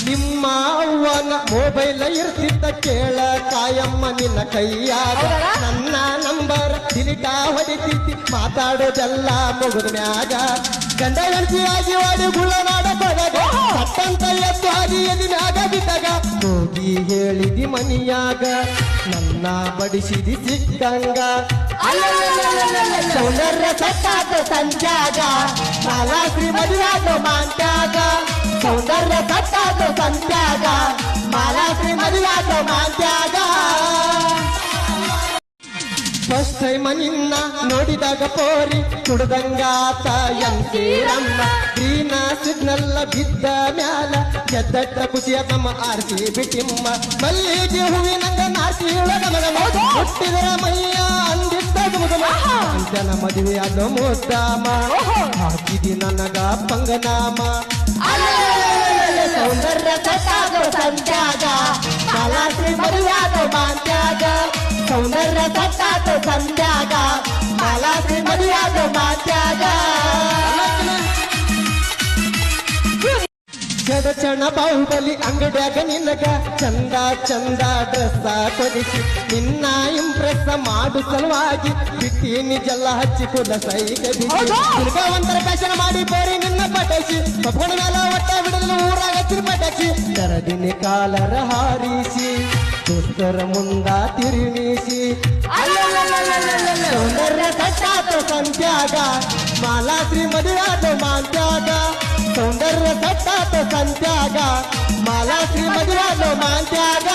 ನಿಮ್ಮ ಅವ್ವನ ಮೊಬೈಲ್ ಇರ್ತಿದ್ದ ಕೇಳ ಕಾಯಮ್ಮ ನಿನ್ನ ಕೈಯಾಗ ನನ್ನ ನಂಬರ್ ಡಿಲಿಟ ಹೊಡಿತಿದ್ದಿ ಮಾತಾಡೋದೆಲ್ಲ ಮುಗಿದ ಮ್ಯಾಗ ಗಂಡ ಗಂಟಿಯಾಗಿ ವಾಡಿ ಗುಳ್ಳನಾಡ ಬಡಗ ಸತ್ತಂತ ಎದ್ದು ಹಾದಿ ಎದಿ ಮ್ಯಾಗ ಬಿದ್ದಾಗ ಹೋಗಿ ಹೇಳಿದಿ ಮನಿಯಾಗ ನನ್ನ ಬಡಿಸಿದಿ ಸಿಕ್ಕಂಗ ಸೌಂದರ್ಯ ಸತ್ತಾದ ಸಂತ್ಯಾಗ ಮಾಲಾಶ್ರೀ ಮದುವಾದ ಮಾಂತ್ಯಾಗ ಸೌಂದರ್ಯ ಸತ್ತಾದ ಸಂತ್ಯಾಗ ಮಾಲಾಶ್ರೀ ಮದುವಾದ ಮಾಂತ್ಯಾಗ ಫಸ್ಟ್ ಟೈಮ್ ನಿನ್ನ ನೋಡಿದಾಗ ಪೋರಿ ಕುಡ್ದಂಗಾತ ಎಂತೀರಮ್ಮ ಗ್ರೀನ ಸಿಗ್ನಲ್ ಬಿದ್ದ ಮ್ಯಾಲ ಎದ್ದಟ್ಟ ಖುಷಿಯ ತಮ್ಮ ಆರ್ಸಿ ಬಿಟ್ಟಿಮ್ಮ ಮಲ್ಲಿಗೆ ಹೂವಿನಂಗ ನಾರ್ಸಿ ಹುಟ್ಟಿದರ ಮೈಯ ಅಂದಿದ್ದ ಜನ ಮದುವೆ ಅದು ಮುದ್ದಾಮ ಹಾಕಿದಿ ನನಗ ಪಂಗನಾಮ ಸೌಂದರ್ಯ ಸತ್ತಾದ ಸಂತ್ಯಾಗ ಮಾಲಾಶ್ರೀ ಮದುವಾದ ಮಾಂತ್ಯಾಗ ಸೌಂದರ್ಯ ಸತ್ತಾದ ಸಂತ್ಯಾಗ ಮಾಲಾಶ್ರೀ ಮದುವಾದ ಮಾಂತ್ಯಾಗ ಚಣ ಬಾಹುಬಲಿ ಅಂಗಡ್ಯಾಗ ನಿನಗ ಚಂದ ಚಂದ ಡ್ರೆಸ್ ಕೊಡಿಸಿ ನಿನ್ನ ಇಂಪ್ರೆಸ್ ಮಾಡು ಸಲುವಾಗಿ ಬಿಟ್ಟಿನಿ ಜಲ್ಲ ಹಚ್ಚಿ ಕುಲ ಸೈಗವಂತರ ಫ್ಯಾಷನ್ ಮಾಡಿ ಬೋರಿ ನಿನ್ನ ಪಟಾಕಿ ಕಪ್ಕೊಂಡ ಮೇಲ ಒಟ್ಟ ಬಿಡಲು ಊರಾಗ ಹಚ್ಚಿ ಪಟಾಕಿ ತರದಿನಿ ಕಾಲರ ಹಾರಿಸಿ ದೋಸ್ತರ ಮುಂದ ತಿರುಗಿಸಿ ಸೌಂದರ್ಯ ಸತ್ತಾದ ಸಂತ್ಯಾಗ ಮಾಲಾಶ್ರೀ ಮದುವಾದ ಮಾಂತ್ಯಾಗ ಸೌಂದರ್ಯ ಸತ್ತಾದ ಸಂತ್ಯಾಗ ಮಾಲಾಶ್ರೀ ಮದುವಾದ ಮಾಂತ್ಯಾಗ